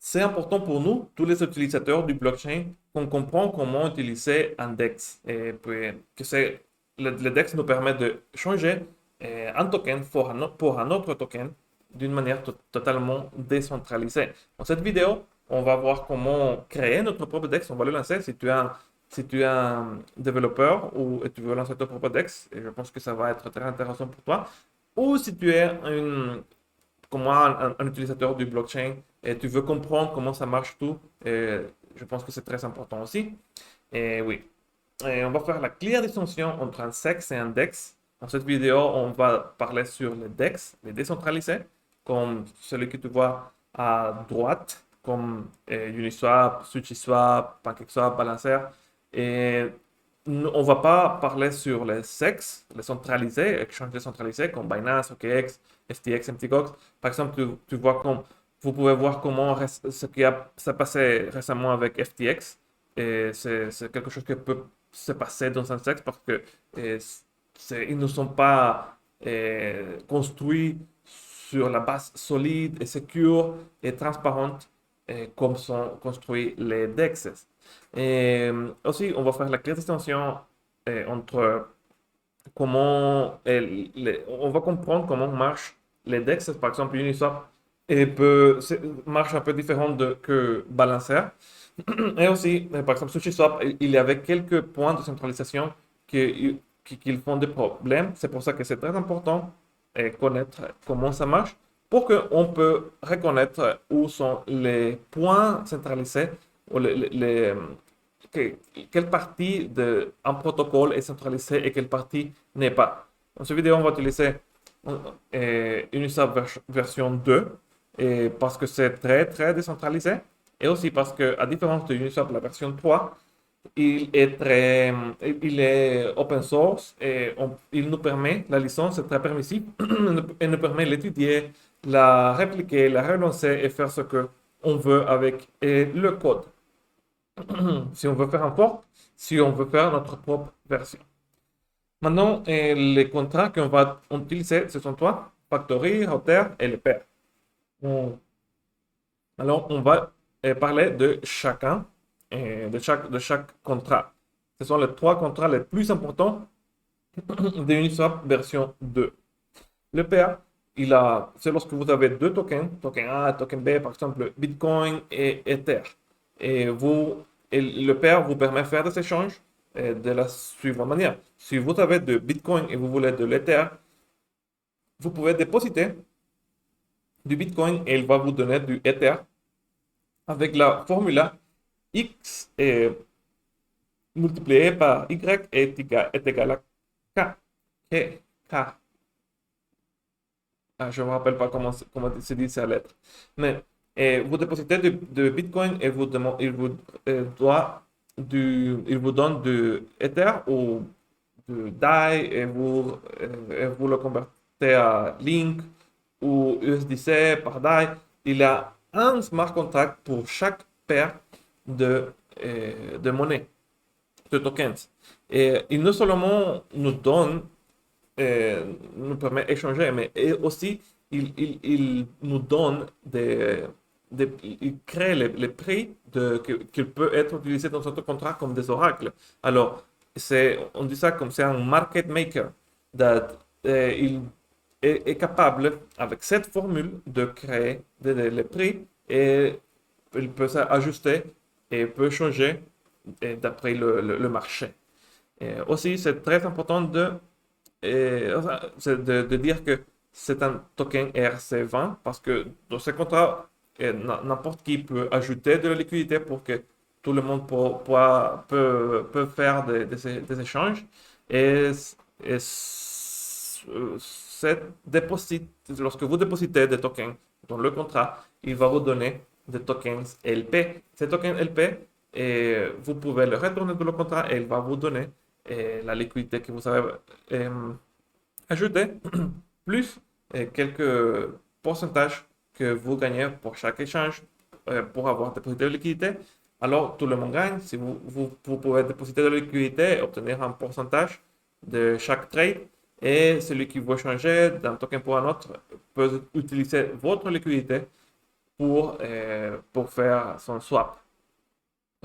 C'est important pour nous, tous les utilisateurs du blockchain, qu'on comprend comment utiliser un DEX. Et puis, le DEX nous permet de changer un token pour un autre token d'une manière totalement décentralisée. Dans cette vidéo, on va voir comment créer notre propre DEX. On va le lancer. Si tu es un développeur ou tu veux lancer ton propre DEX, et je pense que ça va être très intéressant pour toi. Ou si tu es comme moi, un utilisateur du blockchain et tu veux comprendre comment ça marche tout, je pense que c'est très important aussi. Et oui, et on va faire la claire distinction entre un SEX et un DEX. Dans cette vidéo, on va parler sur les DEX, les décentralisés, comme celui que tu vois à droite, comme Uniswap, SushiSwap, PancakeSwap, Balancer. Et on ne va pas parler sur les SEX, les centralisés, exchanges décentralisés comme Binance, OKX, FTX, MTGOX. Par exemple, vous pouvez voir comment ce qui s'est passé récemment avec FTX. Et c'est quelque chose qui peut se passer dans un sexe parce que euh, ils ne sont pas construits sur la base solide et sécure et transparente comme sont construits les DEXs. Et aussi, on va faire la claire distinction entre on va comprendre comment marchent les DEX. Par exemple, Uniswap marche un peu différent que Balancer. Et aussi, par exemple, SushiSwap, il y avait quelques points de centralisation qui font des problèmes. C'est pour ça que c'est très important de connaître comment ça marche pour qu'on peut reconnaître où sont les points centralisés ou que- quelle partie d'un protocole est centralisée et quelle partie n'est pas. Dans cette vidéo, on va utiliser Uniswap version 2 parce que c'est très décentralisé. Et aussi parce que, à différence de Uniswap, la version 3, il est open source et il nous permet, la licence est très permissive, elle nous permet l'étudier, la répliquer, la relancer et faire ce que on veut avec le code. Si on veut faire un fork, si on veut faire notre propre version. Maintenant, les contrats qu'on va utiliser, ce sont trois, Factory, Router et le pair. On- Alors, on va parler de chacun, de chaque contrat. Ce sont les trois contrats les plus importants de Uniswap version 2. Le PA, c'est lorsque vous avez deux tokens, token A, token B, par exemple Bitcoin et Ether. Et, le PA vous permet de faire des échanges de la suivante manière. Si vous avez de Bitcoin et vous voulez de l'Ether, vous pouvez dépositer du Bitcoin et il va vous donner du Ether avec la formule X multiplié par Y est égal à K. K. Ah, je ne me rappelle pas comment se dit cette lettre. Mais vous dépositez de Bitcoin et il vous donne du Ether ou du DAI et vous le convertez à Link ou USDC par DAI. Il y a un smart contract pour chaque paire de monnaie, de tokens. Et il non seulement nous permet d'échanger, mais aussi il nous donne il crée les prix qui peut être utilisé dans notre contrat comme des oracles. Alors, on dit ça comme c'est un market maker. Il est capable, avec cette formule, de créer les prix et il peut s'ajuster et peut changer d'après le marché. Et aussi, c'est très important enfin, c'est de dire que c'est un token ERC20 parce que dans ce contrat, n'importe qui peut ajouter de la liquidité pour que tout le monde peut faire des échanges. Et, lorsque vous dépositez des tokens dans le contrat, il va vous donner des tokens LP. Ces tokens LP, vous pouvez le retourner dans le contrat et il va vous donner la liquidité que vous avez ajouté, plus quelques pourcentages que vous gagnez pour chaque échange pour avoir déposité de liquidité. Alors, tout le monde gagne. Si vous pouvez dépositer de la liquidité et obtenir un pourcentage de chaque trade. Et celui qui veut changer d'un token pour un autre peut utiliser votre liquidité pour pour faire son swap.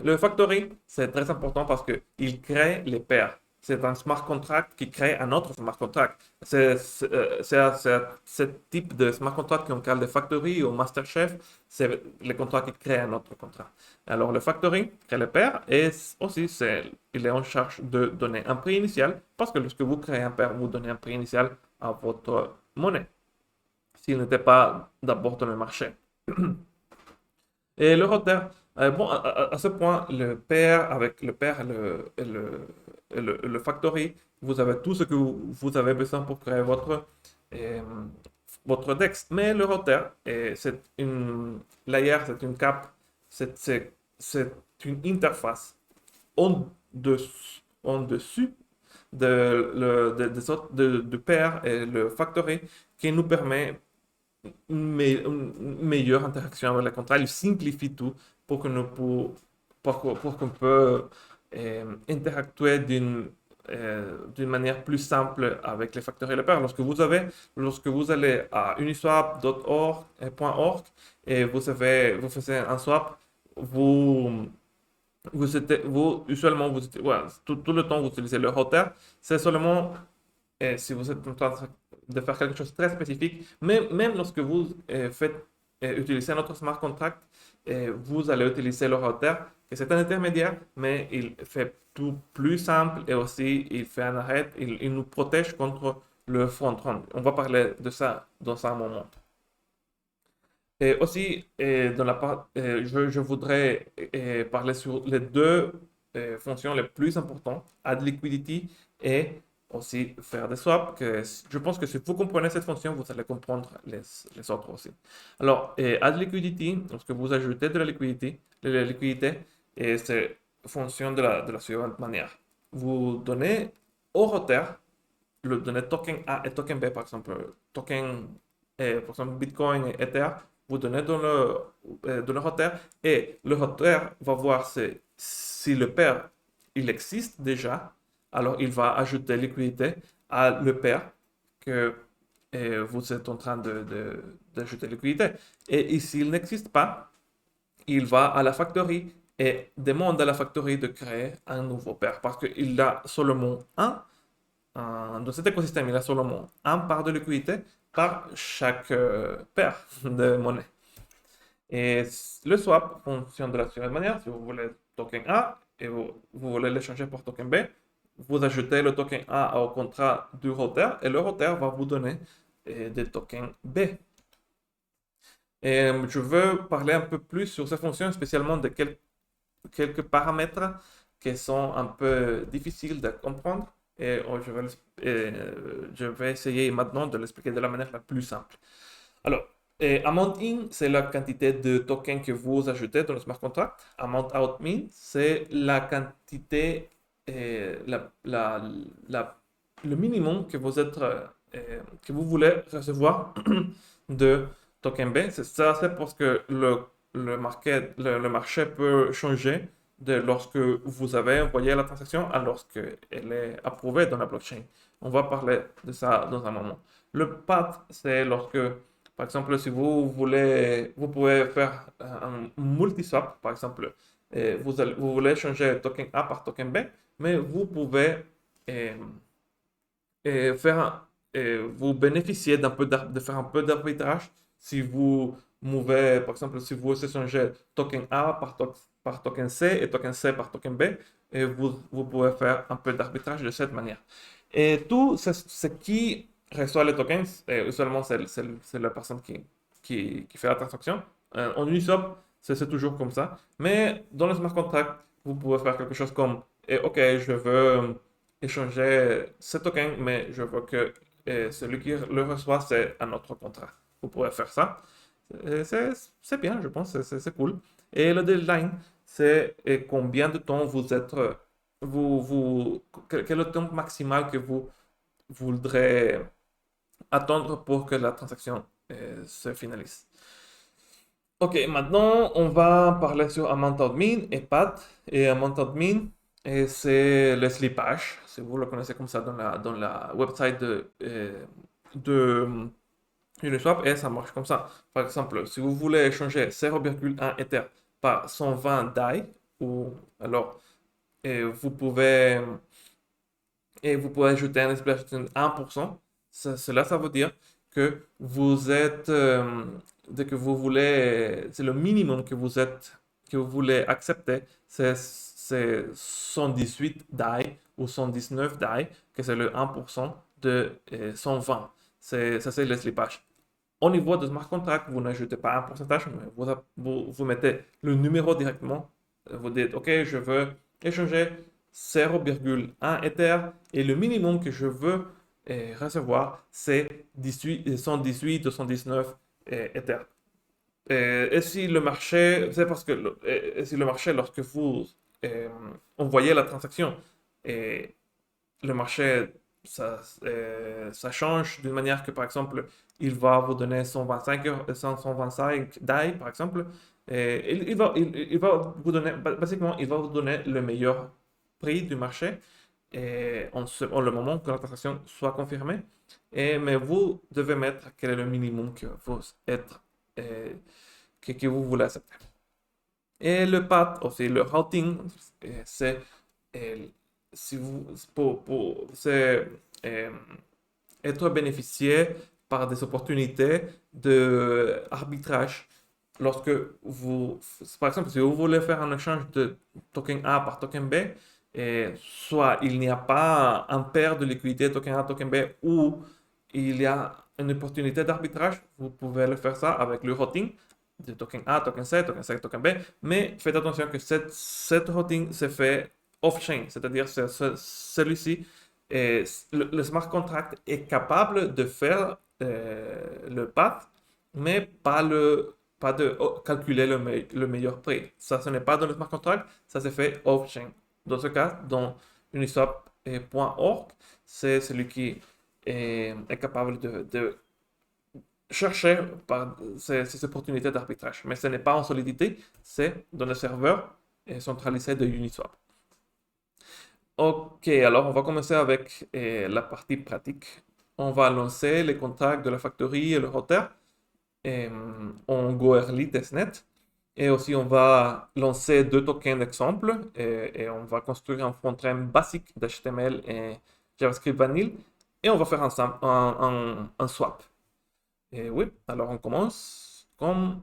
Le factoring, c'est très important parce qu'il crée les paires. C'est un smart contract qui crée un autre smart contract. C'est ce type de smart contract qu'on parle de factory ou masterchef, c'est le contrat qui crée un autre contrat. Alors, le factoring crée les paires et aussi, il est en charge de donner un prix initial parce que lorsque vous créez un paire, vous donnez un prix initial à votre monnaie s'il n'était pas d'abord dans le marché. Et le router, bon, à ce point, le pair avec le pair et le factory, vous avez tout ce que vous avez besoin pour créer euh, votre DEX. Mais le router, c'est une layer, c'est une cape, c'est une interface en, en dessus de pair et le factory qui nous permet une meilleure interaction avec le contrat. Il simplifie tout pour que nous pour qu'on peut interactuer d'une manière plus simple avec les facteurs et les paires. Lorsque vous allez à uniswap.org et vous faites un swap, usuellement, ouais, tout le temps, vous utilisez le router. C'est seulement si vous êtes en train de faire quelque chose de très spécifique, même lorsque vous utilisez notre smart contract, vous allez utiliser le router, et c'est un intermédiaire, mais il fait tout plus simple et aussi il fait un arrêt, il nous protège contre le front-run. On va parler de ça dans un moment. Et aussi, je voudrais parler sur les deux fonctions les plus importantes, add liquidity et aussi faire des swaps. Je pense que si vous comprenez cette fonction, vous allez comprendre les autres aussi. Alors, add liquidity, lorsque vous ajoutez de la liquidité, c'est fonctionne de la suivante manière. Vous donnez au router le donner token A et token B, par exemple, par exemple Bitcoin et Ether, vous donnez dans le router et le router va voir si le pair il existe déjà, alors il va ajouter liquidité à le pair que vous êtes en train d'ajouter liquidité. Et s'il n'existe pas, il va à la factory et demande à la factory de créer un nouveau pair parce qu'il a seulement dans cet écosystème, il a seulement un part de liquidité par chaque paire de monnaie. Et le swap fonctionne de la suivante manière. Si vous voulez token A et vous voulez l'échanger pour token B, vous ajoutez le token A au contrat du router et le router va vous donner des tokens B. Et je veux parler un peu plus sur ces fonctions, spécialement de quelques paramètres qui sont un peu difficiles de comprendre. Et je vais essayer maintenant de l'expliquer de la manière la plus simple. Alors, amount in, c'est la quantité de tokens que vous ajoutez dans le smart contract. Amount out min, c'est la quantité, le minimum que vous voulez recevoir de token B. C'est parce que le marché peut changer de lorsque vous avez envoyé la transaction à lorsqu'elle est approuvée dans la blockchain. On va parler de ça dans un moment. Le path, c'est lorsque, par exemple, si vous voulez, vous pouvez faire un multi-swap, par exemple, vous voulez changer token A par token B, mais vous pouvez euh, vous bénéficiez de faire un peu d'arbitrage si vous mouvez, par exemple, si vous échangez token A par token C et token C par token B, et vous pouvez faire un peu d'arbitrage de cette manière. Et tout ce qui reçoit les tokens, usuellement c'est la personne qui fait la transaction. En Uniswap, c'est toujours comme ça. Mais dans le smart contract, vous pouvez faire quelque chose comme, OK, je veux échanger ce token, mais je veux que celui qui le reçoit, c'est un autre contrat. Vous pouvez faire ça. C'est bien, je pense, c'est cool. Et le deadline, c'est combien de temps vous êtes, quel est le temps maximal que vous voudrez attendre pour que la transaction se finalise. Ok, maintenant on va parler sur amount admin et path. Et amount admin, c'est le slippage, si vous le connaissez comme ça dans la website de Uniswap et ça marche comme ça. Par exemple, si vous voulez échanger 0,1 Ether par 120 DAI, ou alors vous pouvez ajouter un splash de 1%. Cela, ça veut dire que vous êtes, que vous voulez, c'est le minimum que vous voulez accepter, c'est 118 DAI ou 119 DAI, que c'est le 1% de 120. Ça, c'est le slippage. Au niveau de smart contract, vous n'ajoutez pas un pourcentage, mais vous mettez le numéro directement. Vous dites, OK, je veux échanger 0,1 Ether et le minimum que je veux recevoir, c'est 118 ou 119 Ether. Et si le marché, c'est parce que et si le marché, lorsque vous euh, envoyez la transaction, et le marché, ça change d'une manière que, par exemple, il va vous donner 125 DAI, par exemple, et il va vous donner, basiquement, il va vous donner le meilleur prix du marché et en le moment que la transaction soit confirmée. Mais vous devez mettre quel est le minimum euh, que vous voulez accepter. Et le path, aussi le routing, c'est euh, si vous, c'est être bénéficié par des opportunités de arbitrage. Lorsque vous, par exemple, si vous voulez faire un échange de token A par token B, soit il n'y a pas un paire de liquidité token A, token B, ou il y a une opportunité d'arbitrage, vous pouvez le faire ça avec le routing de token A, token C, token B, mais faites attention que cette routing se fait off-chain, c'est-à-dire celui-ci, le smart contract est capable de faire le path, mais pas de calculer le meilleur prix. Ça, ce n'est pas dans le smart contract, ça se fait off-chain. Dans ce cas, dans uniswap.org, c'est celui qui est capable de chercher par ces opportunités d'arbitrage. Mais ce n'est pas en solidité, c'est dans le serveur centralisé de Uniswap. Ok, alors on va commencer avec la partie pratique. On va lancer les contrats de la factory et le router en Goerli testnet. Et aussi, on va lancer deux tokens d'exemple et on va construire un front-end basique d'HTML et JavaScript vanille. Et on va faire un swap. Et oui, alors on commence. Comme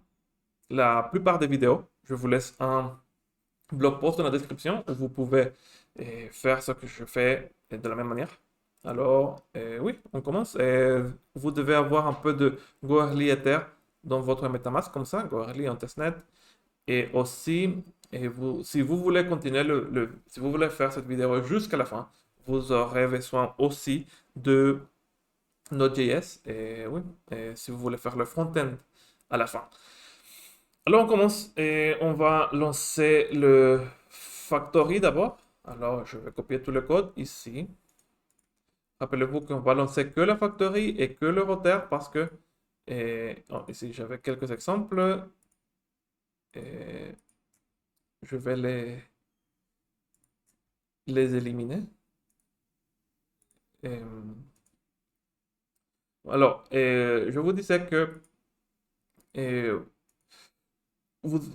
la plupart des vidéos, je vous laisse un blog post dans la description où vous pouvez faire ce que je fais de la même manière. Alors, oui, on commence. Vous devez avoir un peu de Goerli Ether dans votre MetaMask, comme ça, Goerli en testnet. Et aussi, si vous voulez continuer si vous voulez faire cette vidéo jusqu'à la fin, vous aurez besoin aussi de Node.js. Et oui, si vous voulez faire le front-end à la fin. Alors on commence et on va lancer le factory d'abord. Alors je vais copier tout le code ici. Rappelez-vous qu'on va lancer que la factory et que le router parce que ici j'avais quelques exemples. Et je vais les éliminer. Et, alors, je vous disais que euh,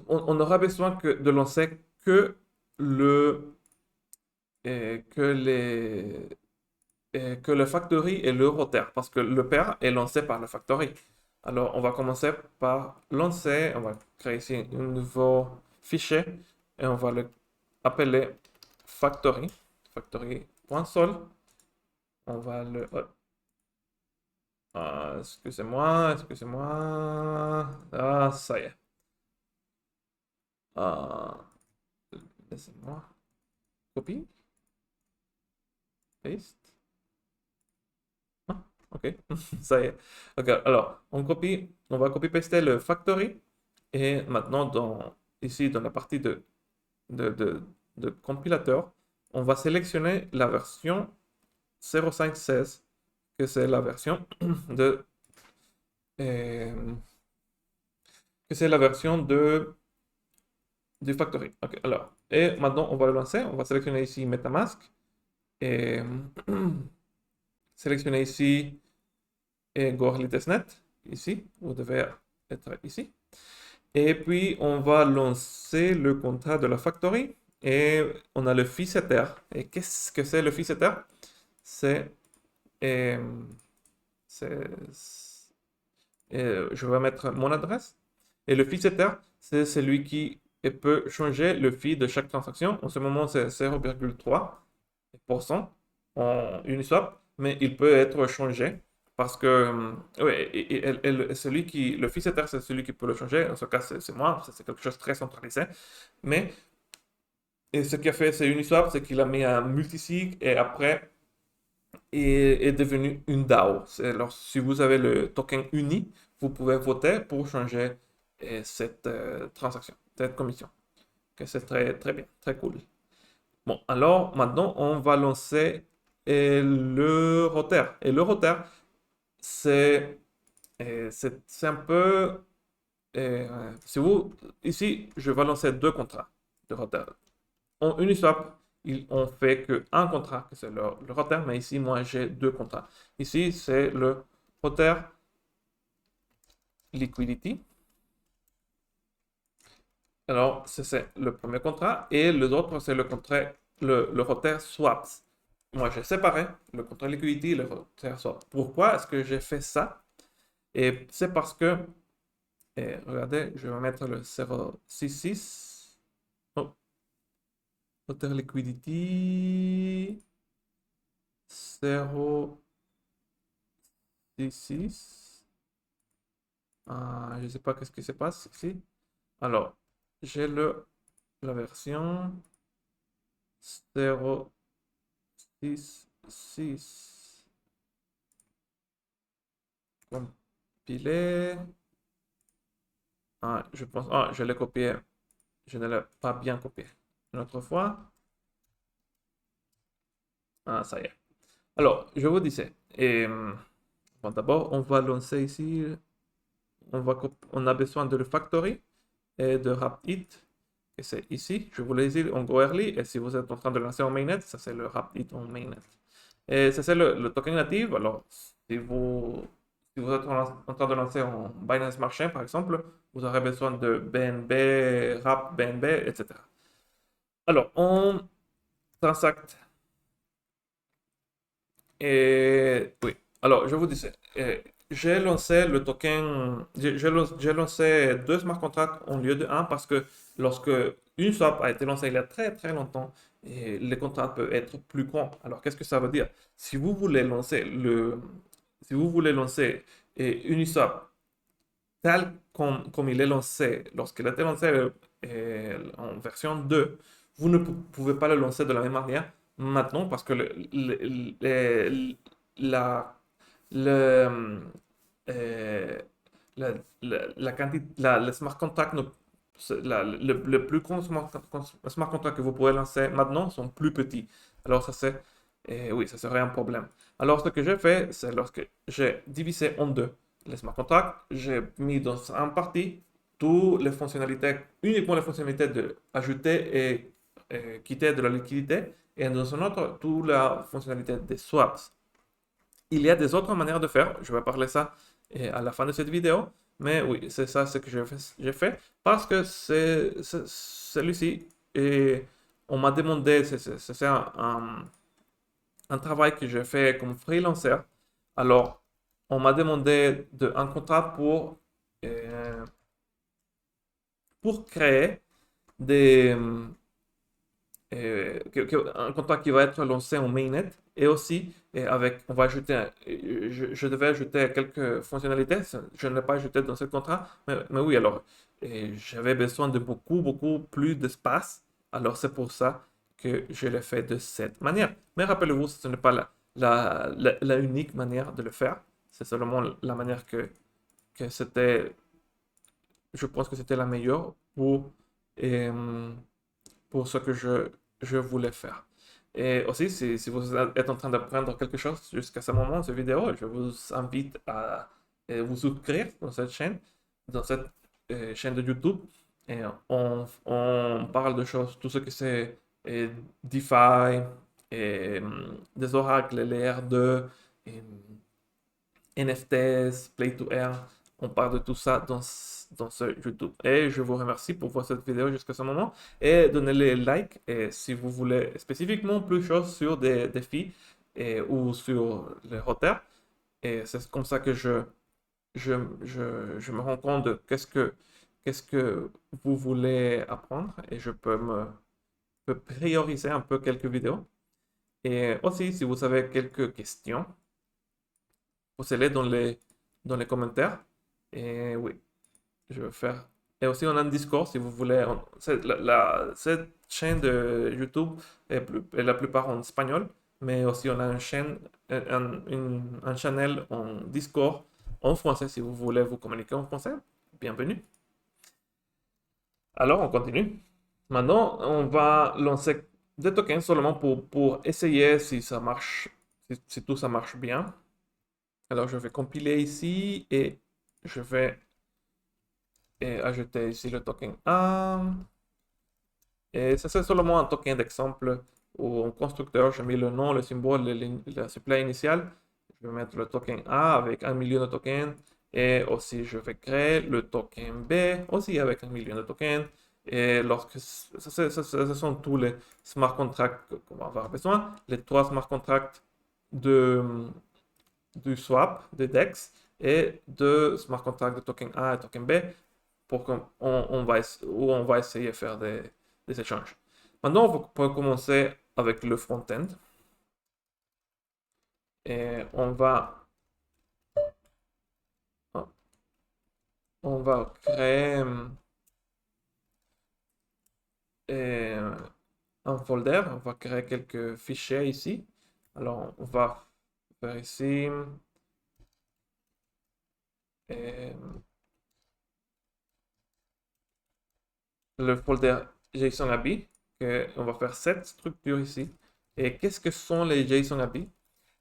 on aura besoin de lancer que le que les que le factory et le router parce que le pair est lancé par le factory. Alors, on va commencer par lancer, on va créer ici un nouveau fichier et on va le appeler factory, factory.sol. On va le... excusez-moi, excusez-moi. Ah, ça y est. Ah, laissez-moi. Copie, paste. Ah, ok, ça y est. Ok, alors, on va copier-paster le factory. Et maintenant, ici, dans la partie de, de, de compilateur, on va sélectionner la version 0516, que c'est la version de... euh, que c'est la version du factory. Ok, alors, et maintenant, on va le lancer. On va sélectionner ici MetaMask. Et sélectionner ici Goerli Testnet. ici. Vous devez être ici. Et puis, on va lancer le contrat de la factory. Et on a le fee setter. Et qu'est-ce que c'est le fee setter? C'est... euh, je vais mettre mon adresse. Et le fee setter, c'est celui qui peut changer le fee de chaque transaction. En ce moment, c'est 0,3% en Uniswap, mais il peut être changé parce que ouais, le fee setter, c'est celui qui peut le changer. En ce cas, c'est moi, c'est quelque chose de très centralisé. Mais ce qu'il a fait, c'est Uniswap, c'est qu'il a mis un multisig et après, est devenu une DAO. Alors, si vous avez le token uni, vous pouvez voter pour changer cette transaction, cette commission. Que c'est très, très bien, très cool. Bon, alors maintenant, on va lancer le rotor. Et le rotor, c'est c'est un peu... si vous, ici, je vais lancer deux contrats de rotor. En Uniswap, on fait qu'un contrat, que c'est le rotor, mais ici, moi, j'ai deux contrats. Ici, c'est le rotor liquidity. Alors, c'est le premier contrat. Et l'autre, c'est le rotor swaps. Moi, j'ai séparé le contrat liquidity et le rotor swap. Pourquoi est-ce que j'ai fait ça? Et c'est parce que, regardez, je vais mettre le 066. Oh, rotor liquidity 066. Je ne sais pas qu'est-ce qui se passe ici. Alors, j'ai la version 066 compilé. Je pense, je l'ai copié. Je ne l'ai pas bien copié. Une autre fois. Ça y est. Alors, je vous disais, bon, d'abord, on va lancer ici, on a besoin de le factory et de wrap-it, et c'est ici. Je vous l'ai dit en Go Early, et si vous êtes en train de lancer en mainnet, ça c'est le wrap-it en mainnet. Et ça c'est le token native. Alors, si vous êtes en train de lancer en Binance Smart Chain, par exemple, vous aurez besoin de BNB, wrap BNB, etc. Alors, on transacte. Et oui, alors je vous disais, j'ai lancé le token, j'ai lancé deux smart contracts en lieu de un parce que lorsque une swap a été lancée il y a très très longtemps, les contrats peuvent être plus grands. Alors qu'est-ce que ça veut dire? Si vous voulez lancer Uniswap tel comme il est lancé, lorsqu'il a été lancé en version 2, vous ne pouvez pas le lancer de la même manière maintenant parce que la, le, euh, la quantité, le smart contract, le plus grand smart contract que vous pouvez lancer maintenant sont plus petits. Alors oui, ça serait un problème. Alors ce que j'ai fait, c'est lorsque j'ai divisé en deux les smart contracts, j'ai mis dans un partie toutes les fonctionnalités, uniquement les fonctionnalités de ajouter et quitter de la liquidité, et dans un autre, toute la fonctionnalité des swaps. Il y a des autres manières de faire, je vais parler ça à la fin de cette vidéo, mais oui, c'est ça ce que j'ai fait, parce que celui-ci, et on m'a demandé, c'est un travail que j'ai fait comme freelancer. Alors, on m'a demandé un contrat pour créer des, un contrat qui va être lancé en mainnet et aussi on va ajouter, je devais ajouter quelques fonctionnalités, je ne l'ai pas ajouté dans ce contrat, mais oui, alors j'avais besoin de beaucoup, beaucoup plus d'espace, alors c'est pour ça que je l'ai fait de cette manière. Mais rappelez-vous, ce n'est pas la unique manière de le faire, c'est seulement la manière que c'était, je pense que c'était la meilleure euh, pour ce que je voulais faire. Et aussi, si vous êtes en train d'apprendre quelque chose jusqu'à ce moment, cette vidéo, je vous invite à vous souscrire dans cette chaîne de YouTube. Et on parle de choses, tout ce que c'est DeFi, des oracles, les R2, et, NFTs, Play to Earn. On parle de tout ça dans ce YouTube. Et je vous remercie pour voir cette vidéo jusqu'à ce moment. Et donnez les likes et si vous voulez spécifiquement plus de choses sur des défis ou sur les hauteurs. Et c'est comme ça que je me rends compte de qu'est-ce que vous voulez apprendre et je peux prioriser un peu quelques vidéos. Et aussi, si vous avez quelques questions, posez-les dans les commentaires. Et oui, je vais faire. Et aussi, on a un Discord si vous voulez. Cette chaîne de YouTube est la plupart en espagnol, mais aussi on a une chaîne, un channel en Discord en français si vous voulez vous communiquer en français. Bienvenue. Alors, on continue. Maintenant, on va lancer des tokens seulement pour essayer si ça marche, si tout ça marche bien. Alors, je vais compiler ici et je vais ajouter ici le token A. Et ça, c'est seulement un token d'exemple où en constructeur, je mets le nom, le symbole, la supply initiale. Je vais mettre le token A avec 1 million de tokens. Et aussi, je vais créer le token B aussi avec 1 million de tokens. Et lorsque ce sont tous les smart contracts qu'on va avoir besoin, les 3 smart contracts du swap, de DEX, et de smart contracts de token A et token B, pour où on va essayer de faire des échanges. Maintenant, on peut commencer avec le front-end. Et on va créer un folder. On va créer quelques fichiers ici. Alors, on va faire ici le folder JSON-ABI. On va faire cette structure ici. Et qu'est-ce que sont les JSON-ABI?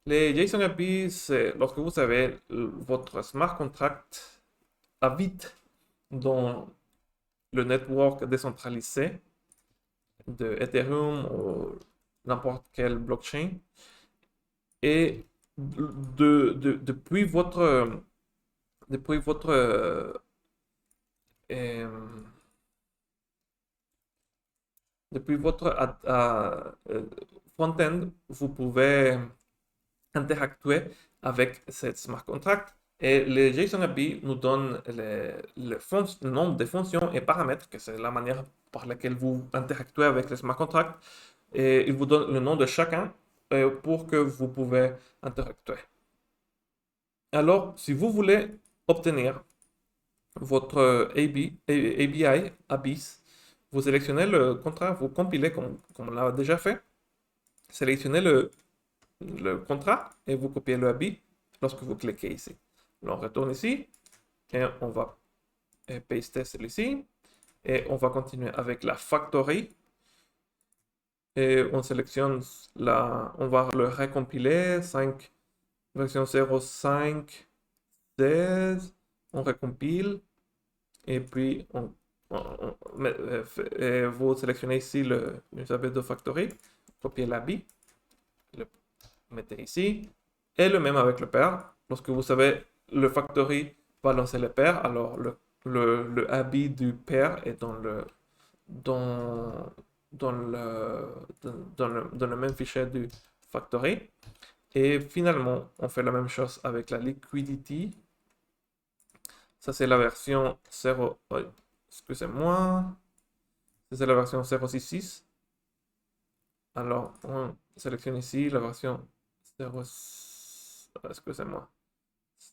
Les JSON-ABI, c'est lorsque vous avez votre smart contract habite dans le network décentralisé de Ethereum ou n'importe quelle blockchain. Et depuis votre front-end, vous pouvez interactuer avec cette smart contract. Et les JSON-API nous donnent le nombre de fonctions et paramètres, que c'est la manière par laquelle vous interactuez avec les smart contracts. Et il vous donne le nom de chacun pour que vous pouvez interactuer. Alors, si vous voulez obtenir votre ABI, ABIS, vous sélectionnez le contrat, vous compilez comme on l'a déjà fait. Sélectionnez le contrat et vous copiez le ABI lorsque vous cliquez ici. Alors, on retourne ici et on va paster celui-ci et on va continuer avec la factory et on sélectionne on va le recompiler 5 version 0.5 16 on recompile et puis vous sélectionnez ici l'usage de factory, copiez l'ABI, le mettez ici et le même avec le pair. Lorsque vous savez le factory va lancer le pair, alors le ABI du pair est dans le même fichier du factory. Et finalement, on fait la même chose avec la liquidity. Ça, c'est la version 0. Excusez-moi. C'est la version 0.66. Alors, on sélectionne ici la version 0. Excusez-moi.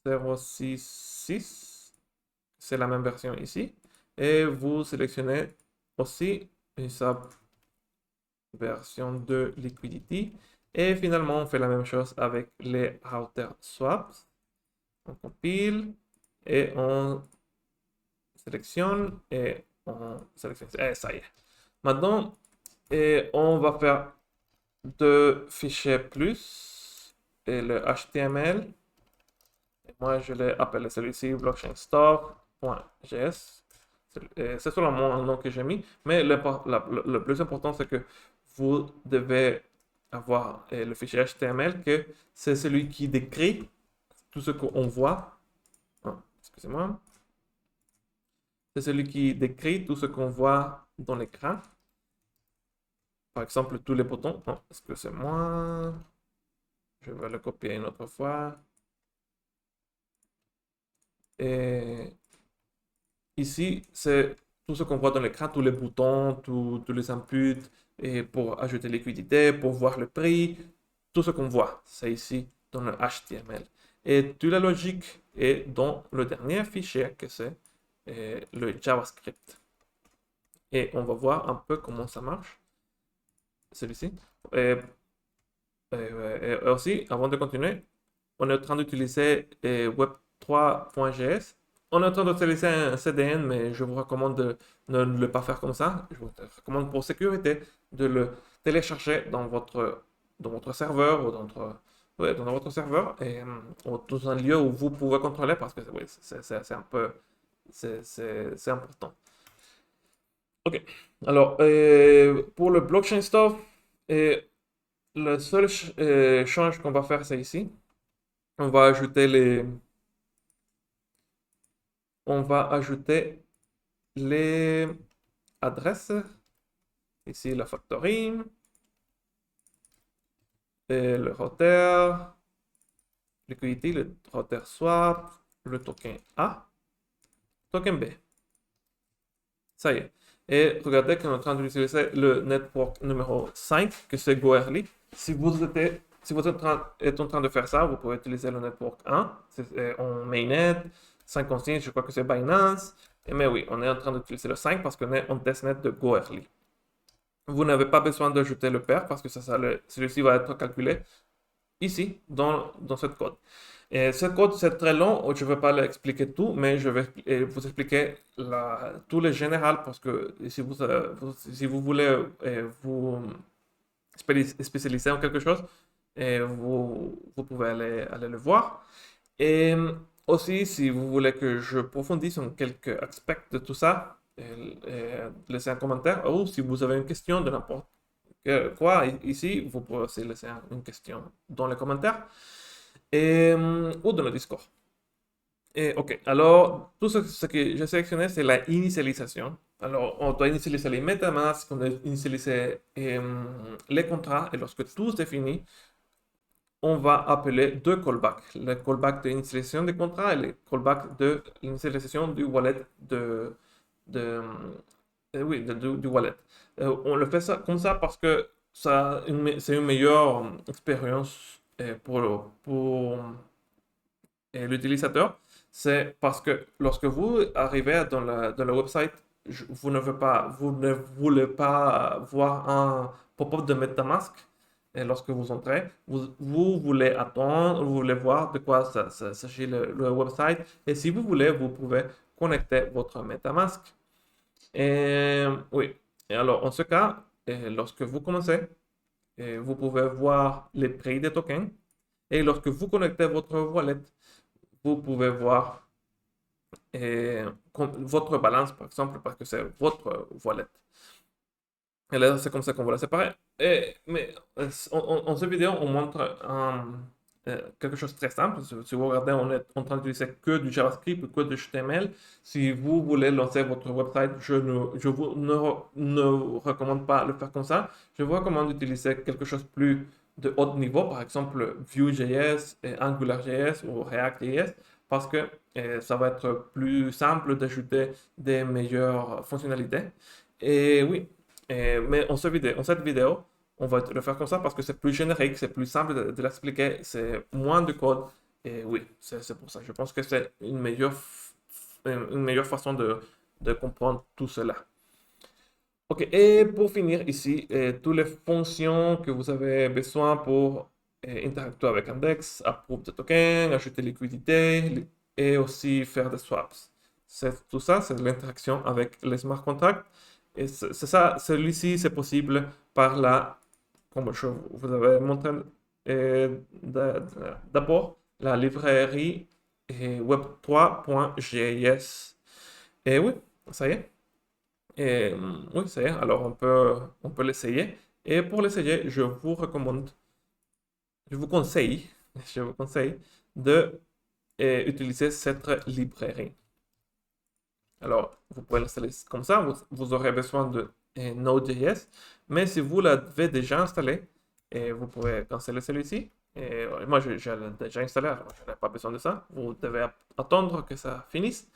0.66. C'est la même version ici. Et vous sélectionnez aussi une version de liquidity. Et finalement, on fait la même chose avec les router swaps. On compile et on sélectionne et on sélectionne. Et ça y est. Maintenant, on va faire deux fichiers plus et le HTML. Et moi, je l'ai appelé celui-ci blockchainstore.js. C'est seulement un nom que j'ai mis, mais le plus important, c'est que vous devez avoir le fichier HTML, que c'est celui qui décrit tout ce qu'on voit. Ah, excusez-moi. C'est celui qui décrit tout ce qu'on voit dans l'écran. Par exemple, tous les boutons. Oh, excusez-moi. Je vais le copier une autre fois. Et ici, c'est tout ce qu'on voit dans l'écran, tous les boutons, tous les inputs, et pour ajouter liquidité, pour voir le prix, tout ce qu'on voit, c'est ici dans le HTML. Et toute la logique est dans le dernier fichier que c'est le JavaScript. Et on va voir un peu comment ça marche, celui-ci. Et aussi, avant de continuer, on est en train d'utiliser Web3.js. On est en train d'utiliser un CDN, mais je vous recommande de ne le pas faire comme ça. Je vous recommande pour sécurité de le télécharger dans votre serveur ou ouais, dans votre serveur et dans un lieu où vous pouvez contrôler parce que oui, c'est un peu c'est important. Ok, alors pour le blockchain stuff, le seul change qu'on va faire, c'est ici. On va ajouter les adresses. Ici, la factory, et le router, liquidity, le router swap, le token A, token B. Ça y est. Et regardez qu'on est en train d'utiliser le network numéro 5, que c'est Goerli. Si vous êtes en train de faire ça, vous pouvez utiliser le network 1, c'est en mainnet, 5 consignes, je crois que c'est Binance. Mais oui, on est en train d'utiliser le 5 parce qu'on est en testnet de Goerli. Vous n'avez pas besoin d'ajouter le pair parce que celui-ci va être calculé ici, dans ce code. Et ce code, c'est très long, je ne vais pas l'expliquer tout, mais je vais vous expliquer tout le général parce que si vous voulez vous spécialiser en quelque chose, vous pouvez aller le voir. Et aussi, si vous voulez que je profondisse en quelques aspects de tout ça, laissez un commentaire ou si vous avez une question de n'importe quoi ici, vous pouvez aussi laisser une question dans les commentaires ou dans le Discord. Et ok, alors tout ce que j'ai sélectionné, c'est la initialisation. Alors, on doit initialiser les MetaMask, on doit initialiser les contrats, et lorsque tout est fini, on va appeler deux callbacks. Le callback de l'initialisation des contrats et le callback de l'initialisation du wallet de, oui, du wallet. On le fait ça, comme ça parce que c'est une meilleure expérience pour l'utilisateur. C'est parce que lorsque vous arrivez dans le website, vous ne voulez pas voir un pop-up de MetaMask. Et lorsque vous entrez, vous voulez attendre, vous voulez voir de quoi s'agit le website. Et si vous voulez, vous pouvez connecter votre MetaMask. Et oui. Et alors, en ce cas, lorsque vous commencez, vous pouvez voir les prix des tokens. Et lorsque vous connectez votre wallet, vous pouvez voir votre balance, par exemple, parce que c'est votre wallet. Et là, c'est comme ça qu'on va la séparer. Mais en cette vidéo, on montre quelque chose de très simple. Si vous regardez, on est en train d'utiliser que du JavaScript, que du HTML. Si vous voulez lancer votre website, je vous ne recommande pas de le faire comme ça. Je vous recommande d'utiliser quelque chose plus de haut niveau, par exemple Vue.js, AngularJS ou React.js, parce que ça va être plus simple d'ajouter des meilleures fonctionnalités. Et oui. Mais en cette vidéo, on va le faire comme ça parce que c'est plus générique, c'est plus simple de l'expliquer, c'est moins de code. Et oui, c'est pour ça. Je pense que c'est une meilleure façon de comprendre tout cela. Ok, et pour finir ici, toutes les fonctions que vous avez besoin pour interagir avec Index, approve de token, ajouter liquidité et aussi faire des swaps. Tout ça, c'est l'interaction avec les smart contracts. Et c'est ça, celui-ci, c'est possible par comme je vous avais montré d'abord, la librairie web3.js. Et oui, ça y est. Et oui, ça y est. Alors, on peut l'essayer. Et pour l'essayer, je vous conseille de utiliser cette librairie. Alors, vous pouvez l'installer comme ça. Vous aurez besoin de Node.js. Mais si vous l'avez déjà installé, vous pouvez canceller celui-ci. Moi, je l'ai déjà installé, alors je n'ai pas besoin de ça. Vous devez attendre que ça finisse.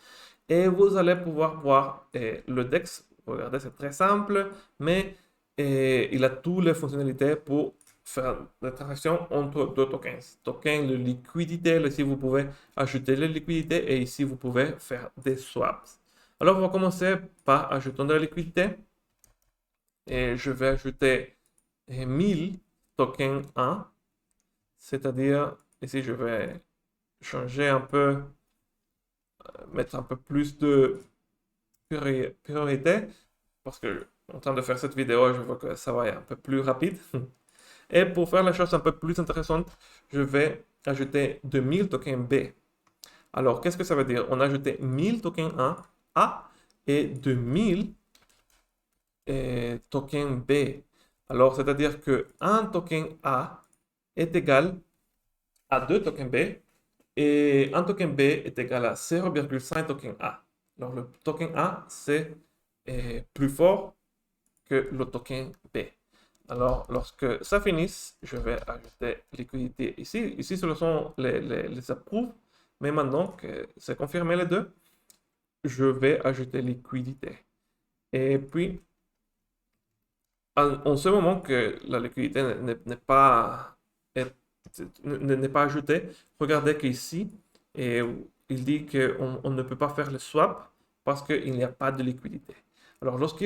Et vous allez pouvoir voir le DEX. Regardez, c'est très simple, mais il a toutes les fonctionnalités pour faire des transactions entre deux tokens. Token de liquidité, ici vous pouvez ajouter les liquidités et ici vous pouvez faire des swaps. Alors on va commencer par ajouter de la liquidité. Et je vais ajouter 1000 tokens 1, c'est-à-dire ici je vais changer un peu, mettre un peu plus de priorité parce que en train de faire cette vidéo, je vois que ça va être un peu plus rapide. Et pour faire la chose un peu plus intéressante, je vais ajouter 2000 tokens B. Alors, qu'est-ce que ça veut dire? On a ajouté 1000 tokens A et 2000 tokens B. Alors, c'est-à-dire que un token A est égal à 2 tokens B et un token B est égal à 0,5 token A. Alors, le token A, c'est plus fort que le token B. Alors, lorsque ça finisse, je vais ajouter liquidité ici. Ici, ce sont les approuves. Mais maintenant que c'est confirmé les deux, je vais ajouter liquidité. Et puis, en ce moment que la liquidité n'est pas ajoutée, regardez qu'ici, il dit qu'on ne peut pas faire le swap parce qu'il n'y a pas de liquidité. Alors, lorsque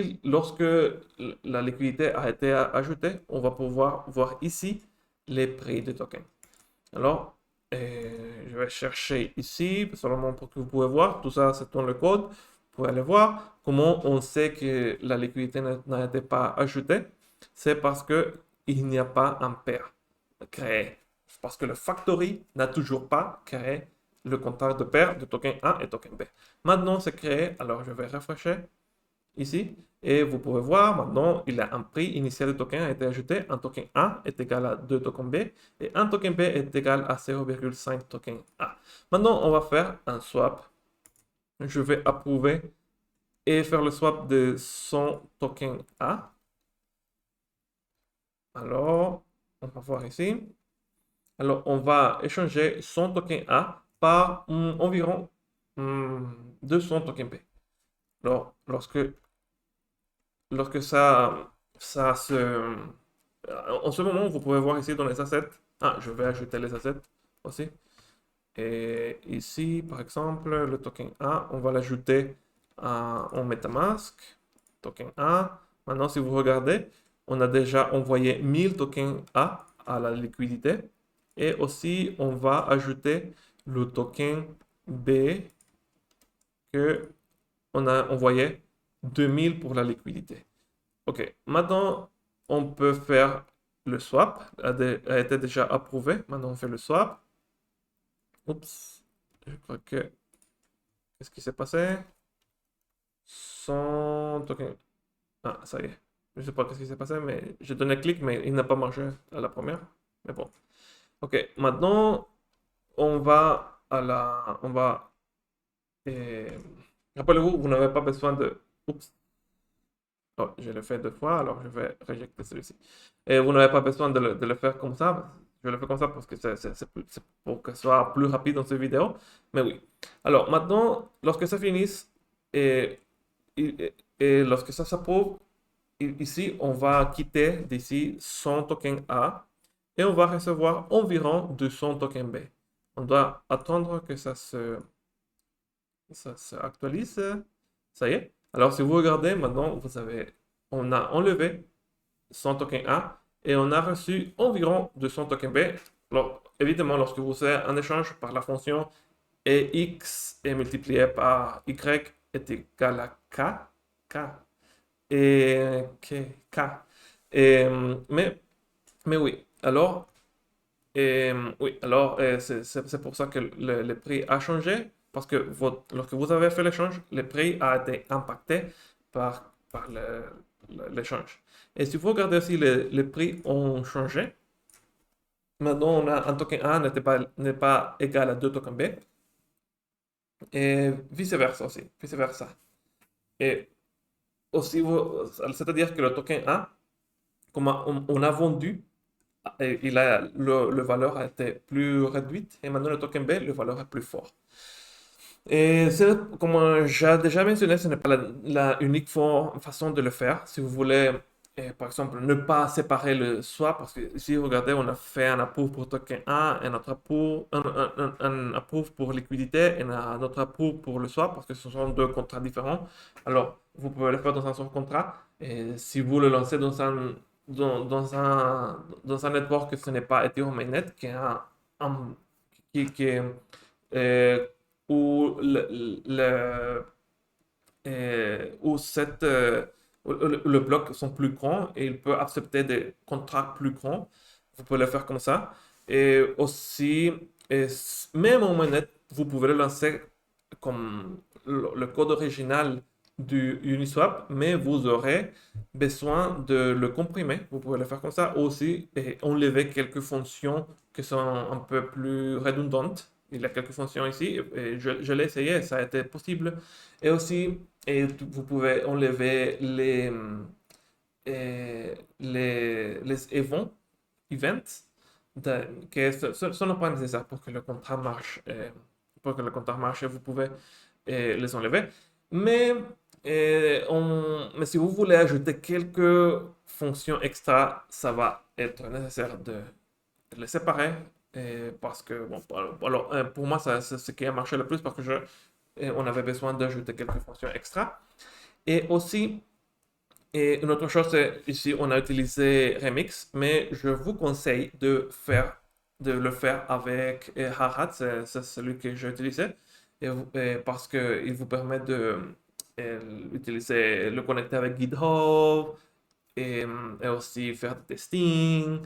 la liquidité a été ajoutée, on va pouvoir voir ici les prix des tokens. Alors, je vais chercher ici, seulement pour que vous pouvez voir. Tout ça, c'est dans le code. Vous pouvez aller voir comment on sait que la liquidité n'a été pas ajoutée. C'est parce qu'il n'y a pas un pair créé. Parce que le factory n'a toujours pas créé le compteur de paire de token A et token B. Maintenant, c'est créé. Alors, je vais refresher ici. Et vous pouvez voir, maintenant, il a un prix initial de token a été ajouté. Un token A est égal à 2 tokens B et un token B est égal à 0,5 token A. Maintenant, on va faire un swap. Je vais approuver et faire le swap de 100 tokens A. Alors, on va voir ici. Alors, on va échanger 100 tokens A par environ 200 tokens B. Alors, lorsque ça se... En ce moment, vous pouvez voir ici dans les assets. Ah, je vais ajouter les assets aussi. Et ici, par exemple, le token A, on va l'ajouter en MetaMask. Token A. Maintenant, si vous regardez, on a déjà envoyé 1000 tokens A à la liquidité. Et aussi, on va ajouter le token B que on a envoyé 2000 pour la liquidité. Ok, maintenant, on peut faire le swap. A été déjà approuvé. Maintenant, on fait le swap. Oups, je crois que... Qu'est-ce qui s'est passé? 100 tokens. Ah, ça y est. Je ne sais pas ce qui s'est passé, mais j'ai donné clic, mais il n'a pas marché à la première. Mais bon. Ok, maintenant, on va à la... On va... euh, Rappelez-vous, vous n'avez pas besoin de... Oups. Oh, je l'ai fait deux fois, alors je vais rejeter celui-ci. Et vous n'avez pas besoin de le faire comme ça. Je le fais comme ça parce que c'est pour que ce soit plus rapide dans cette vidéo. Mais oui. Alors maintenant, lorsque ça finisse et lorsque ça s'approuve, ici, on va quitter d'ici 100 tokens A et on va recevoir environ 200 tokens B. On doit attendre que ça se actualise. Ça y est. Alors, si vous regardez, maintenant, on a enlevé 100 tokens A et on a reçu environ 200 tokens B. Alors, évidemment, lorsque vous faites un échange par la fonction et x est multiplié par y est égal à k et k. Et, mais oui, alors, oui, alors c'est pour ça que le prix a changé, parce que lorsque vous avez fait l'échange, le prix a été impacté par l'échange. Et si vous regardez aussi, les prix ont changé. Maintenant, on a un token A n'est pas égal à 2 tokens B. et vice-versa aussi, vice-versa. Et aussi, c'est-à-dire que le token A, comme on a vendu, le valeur a été plus réduite et maintenant le token B, le valeur est plus fort. Et comme j'ai déjà mentionné, ce n'est pas la unique façon de le faire. Si vous voulez, par exemple, ne pas séparer le swap, parce que ici, regardez, on a fait un approve pour token A, un autre approve, un approve pour liquidité et un autre approve pour le swap, parce que ce sont deux contrats différents. Alors, vous pouvez le faire dans un seul contrat. Et si vous le lancez dans un network que ce n'est pas Ethereum Mainnet, qui est qui est, euh, où où le bloc sont plus grands et il peut accepter des contrats plus grands. Vous pouvez le faire comme ça. Et aussi, même en mainnet, vous pouvez le lancer comme le code original du Uniswap, mais vous aurez besoin de le comprimer. Vous pouvez le faire comme ça aussi et enlever quelques fonctions qui sont un peu plus redondantes. Il y a quelques fonctions ici et je l'ai essayé, ça a été possible. Et aussi, vous pouvez enlever les events que ce n'est pas nécessaire pour que le contrat marche. Pour que le contrat marche, vous pouvez les enlever. Mais, mais si vous voulez ajouter quelques fonctions extra, ça va être nécessaire de les séparer. Parce que, bon, alors, pour moi, c'est ce qui a marché le plus parce que on avait besoin d'ajouter quelques fonctions extra. Et aussi, une autre chose, c'est ici, on a utilisé Remix, mais je vous conseille de le faire avec Harat, c'est celui que j'ai utilisé, parce qu'il vous permet de utiliser, le connecter avec GitHub, et aussi faire du testing,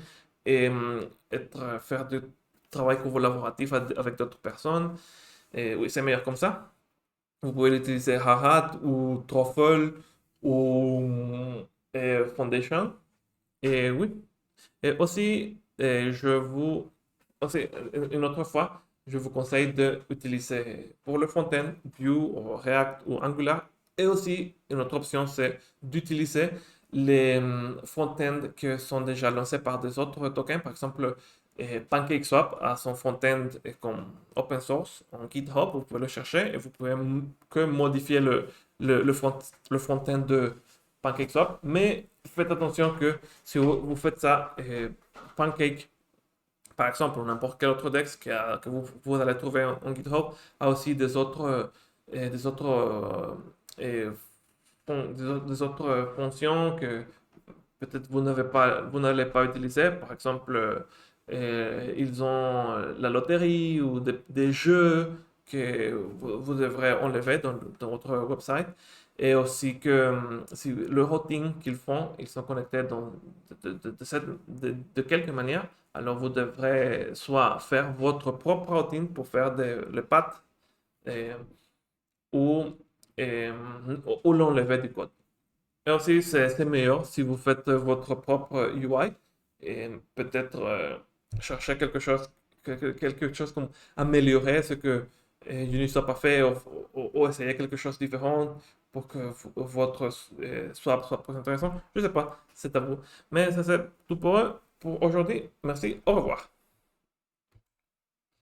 et faire du travail collaboratif avec d'autres personnes. Et oui, c'est meilleur comme ça. Vous pouvez utiliser Harat ou Truffle ou Foundation. Et oui. Et aussi, aussi, une autre fois, je vous conseille d'utiliser pour le front-end Vue, ou React ou Angular. Et aussi, une autre option, c'est d'utiliser les front-end qui sont déjà lancés par des autres tokens. Par exemple, PancakeSwap a son front-end comme open source en GitHub. Vous pouvez le chercher et vous pouvez que modifier le front-end de PancakeSwap. Mais faites attention que si vous faites ça, Pancake, par exemple, ou n'importe quel autre DEX que vous allez trouver en GitHub, a aussi des autres, des autres fonctions que peut-être vous n'allez pas utiliser. Par exemple, ils ont la loterie ou des jeux que vous devrez enlever dans votre website. Et aussi que si le routing qu'ils font, ils sont connectés de quelque manière. Alors vous devrez soit faire votre propre routine pour faire le path euh, ou, euh, ou l'enlever du code. Et aussi, c'est meilleur si vous faites votre propre UI et peut-être chercher quelque chose comme améliorer ce que Uniswap a fait ou essayer quelque chose de différent pour que votre swap soit plus intéressant. Je ne sais pas, c'est à vous. Mais ça c'est tout pour aujourd'hui. Merci, au revoir.